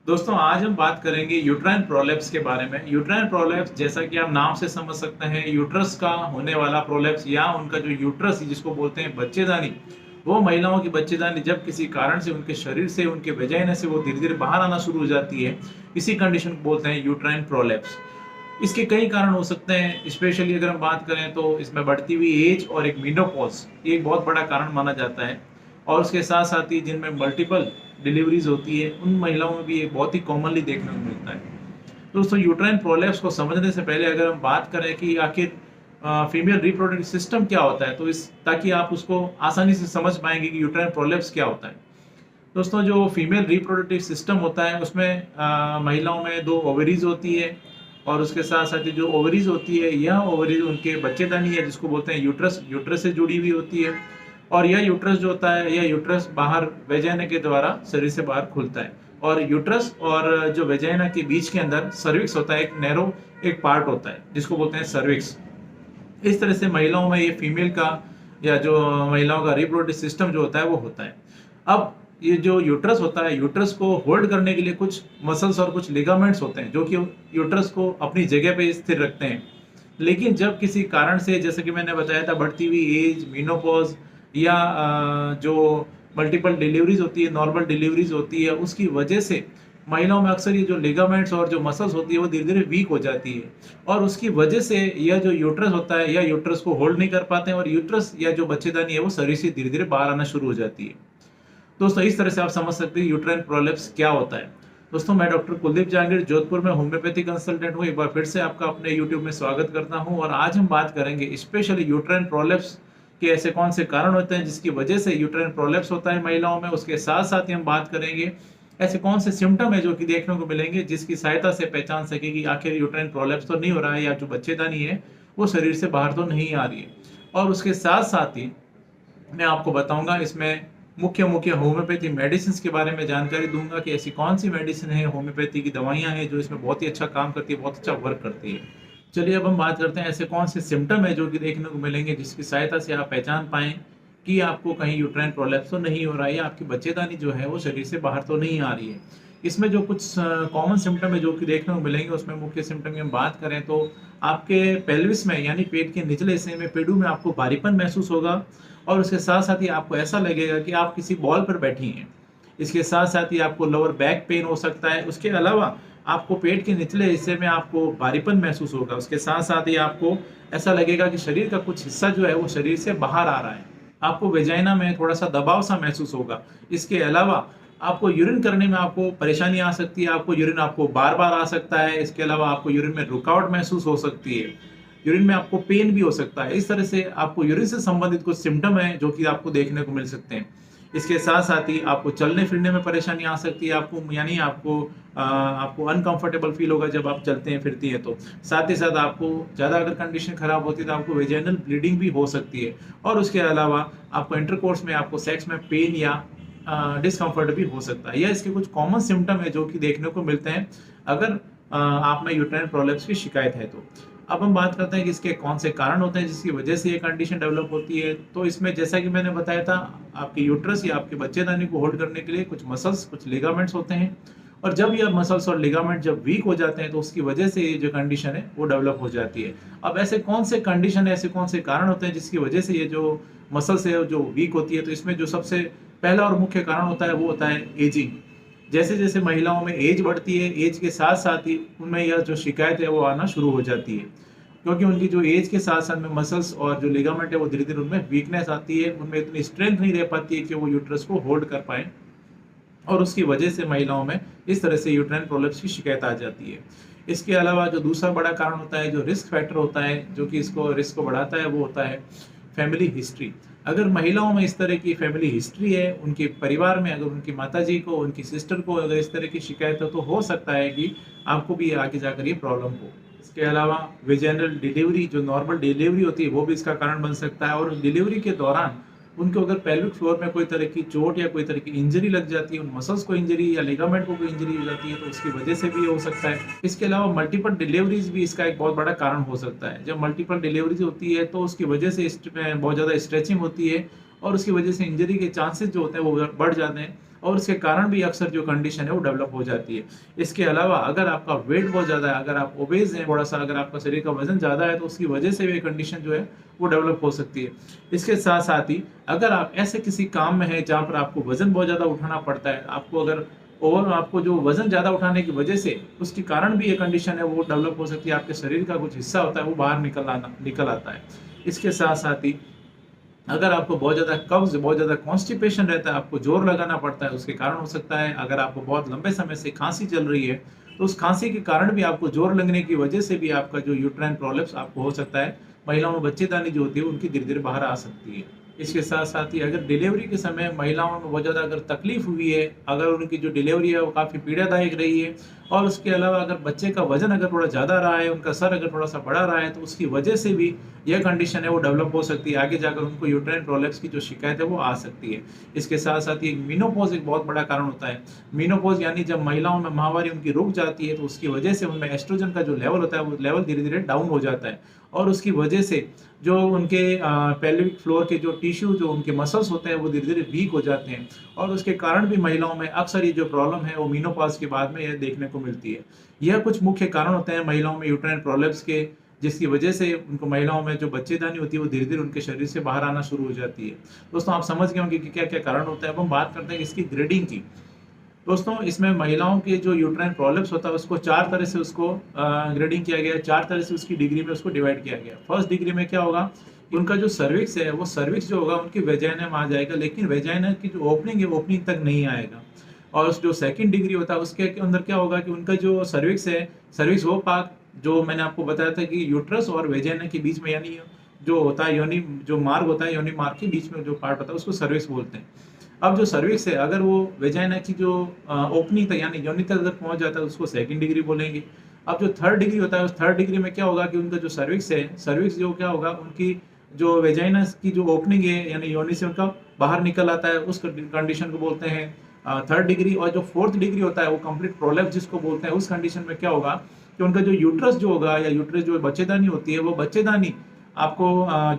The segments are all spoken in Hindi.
दोस्तों आज हम बात करेंगे यूट्राइन प्रोलैप्स के बारे में। यूट्राइन प्रोलैप्स जैसा कि आप नाम से समझ सकते हैं, यूट्रस का होने वाला प्रोलैप्स या उनका जो यूट्रस जिसको बोलते हैं बच्चेदानी, वो महिलाओं की बच्चेदानी जब किसी कारण से उनके शरीर से, उनके वजाइना से वो धीरे-धीरे बाहर आना शुरू हो जाती है, इसी कंडीशन को बोलते हैं यूट्राइन प्रोलैप्स। इसके कई कारण हो सकते हैं, स्पेशली अगर हम बात करें तो इसमें बढ़ती हुई एज और एक मेनोपॉज़, ये एक बहुत बड़ा कारण माना जाता है। और उसके साथ-साथ ही जिनमें मल्टीपल डिलीवरीज़ होती है, उन महिलाओं में भी ये बहुत ही कॉमनली देखने को मिलता है। दोस्तों यूट्राइन प्रोलैप्स को समझने से पहले अगर हम बात करें कि आखिर फीमेल रिप्रोडक्टिव सिस्टम क्या होता है, तो इस ताकि आप उसको आसानी से समझ पाएँगे कि यूट्राइन प्रोलैप्स क्या होता है। दोस्तों जो फीमेल रिप्रोडक्टिव सिस्टम होता है उसमें महिलाओं में 2 ओवरीज़ होती है और उसके साथ-साथ ही जो ओवरीज़ होती है, यह ओवरीज़ उनके बच्चेदानी है जिसको बोलते हैं यूट्रस, यूट्रस से जुड़ी हुई होती है। और यह यूट्रस जो होता है, यह यूट्रस बाहर वेजाइना के द्वारा शरीर से बाहर खुलता है। और यूट्रस और जो वेजाइना के बीच के अंदर सर्विक्स होता है, एक नैरो एक पार्ट होता है जिसको बोलते हैं सर्विक्स। इस तरह से महिलाओं में ये फीमेल का या जो महिलाओं का रिप्रोडक्टिव सिस्टम जो होता है वो होता है। अब ये जो यूट्रस होता है, यूट्रस को होल्ड करने के लिए कुछ मसल्स और कुछ लिगामेंट्स होते हैं जो कि यूट्रस को अपनी जगह पे स्थिर रखते हैं। लेकिन जब किसी कारण से, जैसे कि मैंने बताया था, बढ़ती हुई एज, मेनोपॉज़ या जो मल्टीपल डिलीवरीज़ होती है, नॉर्मल डिलीवरीज़ होती है, उसकी वजह से महिलाओं में अक्सर ये जो लिगामेंट्स और जो मसल्स होती है वो धीरे-धीरे वीक हो जाती है और उसकी वजह से यह जो यूट्रस होता है, यह यूट्रस को होल्ड नहीं कर पाते हैं और यूट्रस या जो बच्चेदानी है वो शरीर से धीरे-धीरे बाहर आना शुरू हो जाती है। दोस्तों इस तरह से आप समझ सकते हैं यूट्राइन प्रोलैप्स क्या होता है। दोस्तों मैं डॉक्टर कुलदीप जहांगीर जोधपुर में होम्योपैथी कंसल्टेंट हूँ। एक बार फिर से आपका अपने यूट्यूब में स्वागत करता हूँ और आज हम बात करेंगे स्पेशली यूट्राइन प्रोलैप्स के ऐसे कौन से कारण होते हैं जिसकी वजह से यूट्राइन प्रोलैप्स होता है महिलाओं में। उसके साथ साथ ही हम बात करेंगे ऐसे कौन से सिम्टम है जो कि देखने को मिलेंगे जिसकी सहायता से पहचान सके कि आखिर यूट्राइन प्रोलैप्स तो नहीं हो रहा है या जो बच्चेदानी है वो शरीर से बाहर तो नहीं आ रही है। और उसके साथ साथ ही मैं आपको बताऊंगा इसमें मुख्य मुख्य होम्योपैथी मेडिसिन्स के बारे में जानकारी दूंगा कि ऐसी कौन सी मेडिसिन है, होम्योपैथी की दवाइयां हैं जो इसमें बहुत ही अच्छा काम करती है, बहुत अच्छा वर्क करती है। चलिए अब हम बात करते हैं ऐसे कौन से सिम्टम है जो कि देखने को मिलेंगे जिसकी सहायता से आप पहचान पाएं कि आपको कहीं यूट्राइन प्रोलैप्स तो नहीं हो रहा है या आपकी बच्चेदानी जो है वो शरीर से बाहर तो नहीं आ रही है। इसमें जो कुछ कॉमन सिम्टम है जो कि देखने को मिलेंगे, उसमें मुख्य सिम्टम की हम बात करें तो आपके पेल्विस में यानी पेट के निचले हिस्से में, पेडू में आपको भारीपन महसूस होगा और उसके साथ-साथ ही आपको ऐसा लगेगा कि आप किसी बॉल पर बैठी हैं। इसके साथ-साथ ही आपको लोअर बैक पेन हो सकता है। उसके अलावा आपको पेट के निचले हिस्से में आपको भारीपन महसूस होगा। उसके साथ-साथ ही आपको ऐसा लगेगा कि शरीर का कुछ हिस्सा जो है वो शरीर से बाहर आ रहा है। आपको वेजाइना में थोड़ा-सा दबाव-सा महसूस होगा। इसके अलावा आपको यूरिन करने में आपको परेशानी आ सकती है। आपको यूरिन आपको बार-बार आ सकता है। इसके अलावा आपको यूरिन में रुकावट महसूस हो सकती है। यूरिन में आपको पेन भी हो सकता है। इस तरह से आपको यूरिन से संबंधित कुछ सिम्पटम हैं जो कि आपको देखने को मिल सकते हैं। इसके साथ-साथ ही आपको चलने-फिरने में परेशानी आ सकती है। आपको यानी आपको अनकंफर्टेबल फ़ील होगा जब आप चलते हैं, फिरती हैं तो। साथ ही साथ आपको ज़्यादा अगर कंडीशन खराब होती है तो आपको वेजाइनल ब्लीडिंग भी हो सकती है और उसके अलावा आपको इंटरकोर्स में आपको सेक्स में पेन या डिस्कम्फर्ट भी हो सकता है। यह इसके कुछ कॉमन सिम्पटम है जो कि देखने को मिलते हैं अगर आप में यूट्राइन प्रोलैप्स की शिकायत है तो। अब हम बात करते हैं कि इसके कौन से कारण होते हैं जिसकी वजह से ये कंडीशन डेवलप होती है। तो इसमें जैसा कि मैंने बताया था, आपके यूट्रस या आपके बच्चेदानी को होल्ड करने के लिए कुछ मसल्स, कुछ लिगामेंट्स होते हैं और जब ये मसल्स और लिगामेंट जब वीक हो जाते हैं तो उसकी वजह से ये जो कंडीशन है वो डेवलप हो जाती है। अब ऐसे कौन से कंडीशन है, ऐसे कौन से कारण होते हैं जिसकी वजह से ये जो मसल्स है जो वीक होती है, तो इसमें जो सबसे पहला और मुख्य कारण होता है वो होता है एजिंग। जैसे-जैसे महिलाओं में एज बढ़ती है, एज के साथ-साथ ही उनमें यह जो शिकायत है वो आना शुरू हो जाती है। क्योंकि उनकी जो एज के साथ-साथ में मसल्स और जो लिगामेंट है वो धीरे-धीरे उनमें वीकनेस आती है, उनमें इतनी स्ट्रेंथ नहीं रह पाती है कि वो यूट्रस को होल्ड कर पाएँ और उसकी वजह से महिलाओं में इस तरह से यूट्राइन प्रोलैप्स की शिकायत आ जाती है। इसके अलावा जो दूसरा बड़ा कारण होता है, जो रिस्क फैक्टर होता है, जो कि इसको रिस्क को बढ़ाता है, वो होता है फैमिली हिस्ट्री। अगर महिलाओं में इस तरह की फैमिली हिस्ट्री है, उनके परिवार में अगर उनकी माताजी को, उनकी सिस्टर को अगर इस तरह की शिकायत है तो हो सकता है कि आपको भी आगे जाकर ये प्रॉब्लम हो। इसके अलावा वेजाइनल डिलीवरी, जो नॉर्मल डिलीवरी होती है, वो भी इसका कारण बन सकता है और डिलीवरी के दौरान उनको अगर पेल्विक फ्लोर में कोई तरह की चोट या कोई तरह की इंजरी लग जाती है, उन मसल्स को इंजरी या लिगामेंट को कोई इंजरी हो जाती है तो उसकी वजह से भी हो सकता है। इसके अलावा मल्टीपल डिलीवरीज भी इसका एक बहुत बड़ा कारण हो सकता है। जब मल्टीपल डिलीवरीज होती है तो उसकी वजह से बहुत ज़्यादा स्ट्रेचिंग होती है और उसकी वजह से इंजरी के चांसेस जो होते हैं वो बढ़ जाते हैं और उसके कारण भी अक्सर जो कंडीशन है वो डेवलप हो जाती है। इसके अलावा अगर आपका वेट बहुत ज़्यादा है, अगर आप ओबेस हैं थोड़ा-सा, अगर आपका शरीर का वज़न ज़्यादा है, तो उसकी वजह से भी ये कंडीशन जो है वो डेवलप हो सकती है। इसके साथ-साथ ही अगर आप ऐसे किसी काम में हैं जहाँ पर आपको वज़न बहुत ज़्यादा उठाना पड़ता है, आपको अगर और आपको जो वज़न ज़्यादा उठाने की वजह से उसके कारण भी ये कंडीशन है वो डेवलप हो सकती है, आपके शरीर का कुछ हिस्सा होता है वो बाहर निकल आता है। इसके साथ-साथ ही अगर आपको बहुत ज़्यादा कब्ज़, बहुत ज़्यादा कॉन्स्टिपेशन रहता है, आपको ज़ोर लगाना पड़ता है, उसके कारण हो सकता है। अगर आपको बहुत लंबे समय से खाँसी चल रही है, तो उस खाँसी के कारण भी आपको ज़ोर लगने की वजह से भी आपका जो यूट्राइन प्रॉब्लम्स आपको हो सकता है। महिलाओं में बच्चेदानी जो होती है, उनकी धीरे-धीरे बाहर आ सकती है। इसके साथ-साथ ही अगर डिलीवरी के समय महिलाओं में बहुत ज़्यादा अगर तकलीफ़ हुई है, अगर उनकी जो डिलीवरी है वो काफ़ी पीड़ादायक रही है और उसके अलावा अगर बच्चे का वज़न अगर थोड़ा ज़्यादा रहा है, उनका सर अगर थोड़ा-सा बड़ा रहा है, तो उसकी वजह से भी यह कंडीशन है वो डेवलप हो सकती है। आगे जाकर उनको यूट्राइन प्रॉब्लम्स की जो शिकायत है वो आ सकती है। इसके साथ-साथ ही मेनोपॉज़ एक बहुत बड़ा कारण होता है। मेनोपॉज़ यानी जब महिलाओं में माहवारी उनकी रुक जाती है, तो उसकी वजह से उनमें एस्ट्रोजन का जो लेवल होता है, वो लेवल धीरे-धीरे डाउन हो जाता है और उसकी वजह से जो उनके पेल्विक फ्लोर के जो टिश्यू, जो उनके मसल्स होते हैं, वो धीरे-धीरे वीक हो जाते हैं और उसके कारण भी महिलाओं में अक्सर ये जो प्रॉब्लम है, वो मेनोपॉज़ के बाद में यह देखने को मिलती है। यह कुछ मुख्य कारण होते हैं महिलाओं में यूट्राइन प्रॉब्लम्स के, जिसकी वजह से उनको महिलाओं में जो बच्चेदानी होती है, वो धीरे-धीरे उनके शरीर से बाहर आना शुरू हो जाती है। दोस्तों, आप समझ गए होंगे कि क्या-क्या कारण होता है। अब हम बात करते हैं इसकी ग्रेडिंग की। दोस्तों, इसमें महिलाओं के जो यूट्राइन प्रॉब्लम्स होता है, उसको 4 तरह से उसको ग्रेडिंग किया गया है, 4 तरह से उसकी डिग्री में उसको डिवाइड किया गया है। फर्स्ट डिग्री में क्या होगा कि उनका जो सर्विक्स है, वो सर्विक्स जो होगा उनकी वेजाइना में आ जाएगा, लेकिन वेजाइना की जो ओपनिंग है, वो ओपनिंग तक नहीं आएगा। और जो सेकंड डिग्री होता है, उसके अंदर क्या होगा कि उनका जो सर्विक्स है, सर्विक्स वो पार्ट जो मैंने आपको बताया था कि यूट्रस और वेजाइना के बीच में, यानी जो होता है योनि, जो मार्ग होता है, योनि मार्ग के बीच में जो पार्ट होता है, उसको सर्विक्स बोलते हैं। अब जो सर्विक्स है, अगर वो वेजाइना की जो ओपनिंग तक यानी योनि तक अगर पहुंच जाता है, तो उसको सेकंड डिग्री बोलेंगे। अब जो थर्ड डिग्री होता है, उस थर्ड डिग्री में क्या होगा कि उनका जो सर्विक्स है, सर्विक्स जो क्या होगा, उनकी जो वेजाइना की जो ओपनिंग है, यानी योनि से उनका बाहर निकल आता है, उस कंडीशन को बोलते हैं थर्ड डिग्री। और जो फोर्थ डिग्री होता है, वो कंप्लीट प्रोलैप्स जिसको बोलते हैं, उस कंडीशन में क्या होगा कि उनका जो यूट्रस जो होगा, या यूट्रस जो बच्चेदानी होती है, वो बच्चेदानी आपको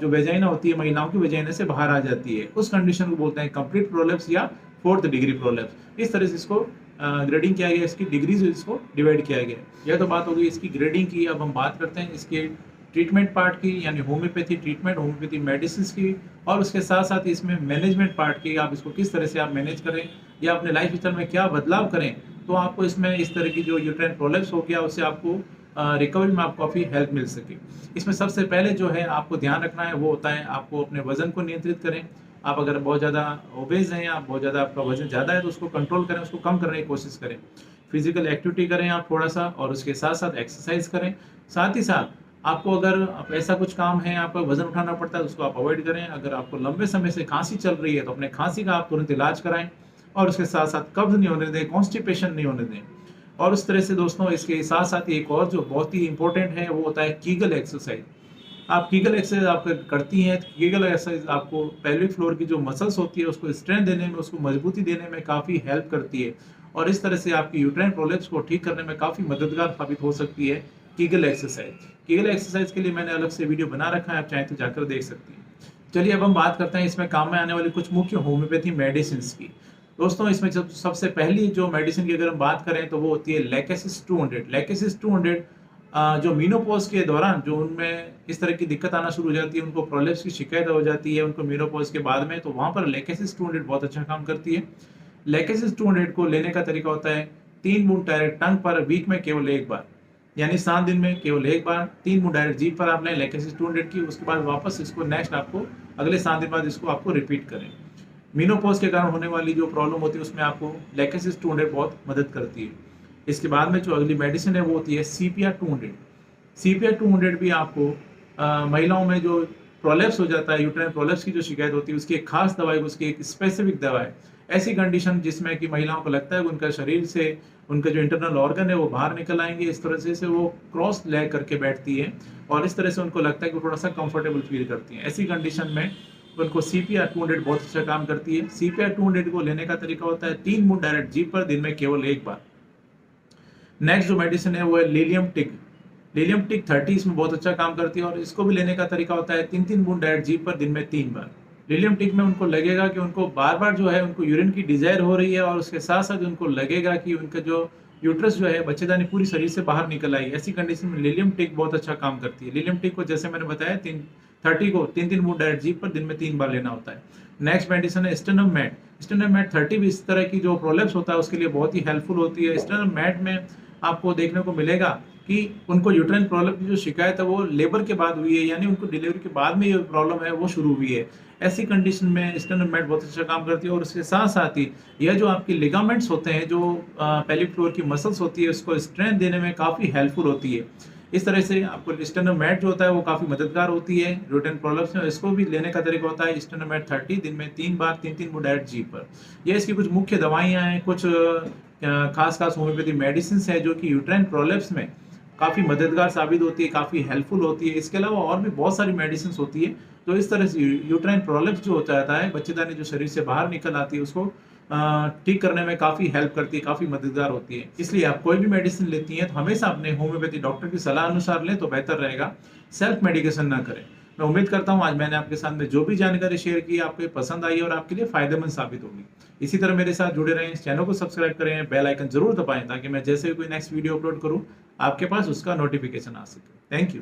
जो वेजाइना होती है महिलाओं की वेजाइना से बाहर आ जाती है, उस कंडीशन को बोलते हैं कंप्लीट प्रोलैप्स या फोर्थ डिग्री प्रोलैप्स। इस तरह से इसको ग्रेडिंग किया गया, इसकी डिग्रीज इसको डिवाइड किया गया। यह तो बात हो गई इसकी ग्रेडिंग की। अब हम बात करते हैं इसके ट्रीटमेंट पार्ट की, यानी होम्योपैथी ट्रीटमेंट, होम्योपैथी मेडिसिन की, और उसके साथ साथ इसमें मैनेजमेंट पार्ट की, आप इसको किस तरह से आप मैनेज करें या अपने लाइफ स्टाइल में क्या बदलाव करें, तो आपको इसमें इस तरह की जो यूट्राइन प्रॉब्लम्स हो गया, उससे आपको रिकवरी में आपको काफ़ी हेल्प मिल सके। इसमें सबसे पहले जो है आपको ध्यान रखना है, वो होता है आपको अपने वज़न को नियंत्रित करें। आप अगर बहुत ज़्यादा ओबेस हैं या बहुत ज़्यादा आपका वज़न ज़्यादा है, तो उसको कंट्रोल करें, उसको कम करने की कोशिश करें। फिजिकल एक्टिविटी करें आप थोड़ा-सा, और उसके साथ-साथ एक्सरसाइज़ करें। साथ ही साथ आपको अगर ऐसा कुछ काम है, आपको वज़न उठाना पड़ता है, उसको आप अवॉइड करें। अगर आपको लंबे समय से खाँसी चल रही है, तो अपने खाँसी का आप तुरंत इलाज कराएँ और उसके साथ-साथ कब्ज़ नहीं होने दें, कॉन्स्टिपेशन नहीं होने दें। और उस तरह से दोस्तों, इसके साथ-साथ एक और जो बहुत ही इम्पोर्टेंट है, वो होता है कीगल एक्सरसाइज़। आप कीगल एक्सरसाइज़ आप करती हैं, तो कीगल एक्सरसाइज़ आपको पेल्विक फ्लोर की जो मसल्स होती है, उसको स्ट्रेंथ देने में, उसको मजबूती देने में काफ़ी हेल्प करती है और इस तरह से आपकी यूट्राइन प्रॉब्लम्स को ठीक करने में काफ़ी मददगार साबित हो सकती है कीगल एक्सरसाइज़। कीगल एक्सरसाइज़ के लिए मैंने अलग से वीडियो बना रखा है, आप चाहें तो जाकर देख सकती हैं। चलिए, अब हम बात करते हैं इसमें काम में आने वाली कुछ मुख्य होम्योपैथी मेडिसिन्स की। दोस्तों, इसमें जब सबसे पहली जो मेडिसिन की अगर हम बात करें, तो वो होती है लैकेसिस 200। लैकेसिस 200 जो मेनोपॉज़ के दौरान जो उनमें इस तरह की दिक्कत आना शुरू हो जाती है, उनको प्रॉलेप्स की शिकायत हो जाती है उनको मेनोपॉज़ के बाद में, तो वहाँ पर लैकेसिस 200 बहुत अच्छा काम करती है। लैकेसिस 200 को लेने का तरीका होता है 3 बूंद डायरेक्ट टंग पर वीक में केवल 1 बार, यानी 7 दिन में केवल 1 बार 3 बूंद डायरेक्ट जीभ पर आप लें लैकेसिस 200 की। उसके बाद वापस इसको नेक्स्ट आपको अगले 7 दिन बाद इसको आपको रिपीट करें। मेनोपॉज़ के कारण होने वाली जो प्रॉब्लम होती है, उसमें आपको लैकेसिस 200 बहुत मदद करती है। इसके बाद में जो अगली मेडिसिन है, वो होती है सीपिया 200। सीपिया 200 भी आपको महिलाओं में जो प्रोलैप्स हो जाता है, यूट्राइन प्रोलैप्स की जो शिकायत होती है, उसकी एक खास दवाई, उसकी एक स्पेसिफिक दवा है। ऐसी कंडीशन जिसमें कि महिलाओं को लगता है कि उनका शरीर से उनका जो इंटरनल ऑर्गन है वो बाहर निकल आएंगे, इस तरह से वो क्रॉस लेग करके बैठती है और इस तरह से उनको लगता है कि वो थोड़ा सा कंफर्टेबल फील करती हैं। ऐसी कंडीशन में उनको सीपीआर 200 बहुत अच्छा काम करती है। सीपीआर 200 को लेने का तरीका होता है 3 बूंद डायरेक्ट जीभ पर दिन में केवल 1 बार। नेक्स्ट जो मेडिसिन है वो है लीलियम टिक। लीलियम टिक 30 इसमें बहुत अच्छा काम करती है और इसको भी लेने का तरीका होता है 3-3 बूंद डायरेक्ट जीभ पर दिन में 3 बार। लिलियम टिक में उनको लगेगा कि उनको बार-बार जो है उनको यूरिन की डिज़ायर हो रही है और उसके साथ-साथ उनको लगेगा कि उनका जो यूट्रस जो है बच्चेदानी पूरी शरीर से बाहर निकल आई। ऐसी कंडीशन में लिलियम टिक बहुत अच्छा काम करती है। लिलियम टिक को जैसे मैंने बताया 30 को 3-3 बूंद डायरेक्ट जीभ पर दिन में 3 बार लेना होता है। नेक्स्ट मेडिसिन है स्टेनम मैट। स्टेनम मैट 30 भी इस तरह की जो प्रोलेप्स होता है उसके लिए बहुत ही हेल्पफुल होती है। स्टेनम मैट में आपको देखने को मिलेगा कि उनको यूट्राइन प्रॉब्लम की जो शिकायत है वो लेबर के बाद हुई है, यानी उनको डिलीवरी के बाद में ये प्रॉब्लम है वो शुरू हुई है। ऐसी कंडीशन में स्टेनम मैट बहुत अच्छा काम करती है और उसके साथ-साथ ही यह जो आपके लिगामेंट्स होते हैं, जो पेल्विक फ्लोर की मसल्स होती है, उसको स्ट्रेंथ देने में काफ़ी हेल्पफुल होती है। इस तरह से आपको स्टेनम मैट जो होता है वो काफ़ी मददगार होती है यूट्राइन प्रॉब्लम्स में। इसको भी लेने का तरीका होता है स्टेनम मैट 30 दिन में 3 बार 3-3 बूंद डायरेक्ट जीभ पर। ये इसकी कुछ मुख्य दवाइयाँ हैं, कुछ खास-खास होम्योपैथी मेडिसिन्स हैं जो कि यूट्राइन प्रॉलेप्स में काफ़ी मददगार साबित होती है, काफ़ी हेल्पफुल होती है। इसके अलावा और भी बहुत सारी मेडिसिन्स होती है, तो इस तरह से यूट्राइन प्रॉलेप्स जो होता रहता है, बच्चेदानी जो शरीर से बाहर निकल आती है, उसको ठीक करने में काफ़ी हेल्प करती है, काफ़ी मददगार होती है। इसलिए आप कोई भी मेडिसिन लेती हैं, तो हमेशा अपने होम्योपैथी डॉक्टर की सलाह अनुसार लें, तो बेहतर रहेगा। सेल्फ मेडिकेशन ना करें। मैं उम्मीद करता हूँ, आज मैंने आपके सामने जो भी जानकारी शेयर की, आपको ये पसंद आई और आपके लिए फ़ायदेमंद साबित होगी। इसी तरह मेरे साथ जुड़े रहें, इस चैनल को सब्सक्राइब करें, बेल आइकन ज़रूर दबाएँ, ताकि मैं जैसे भी कोई नेक्स्ट वीडियो अपलोड करूँ, आपके पास उसका नोटिफ़िकेशन आ सके। Thank you.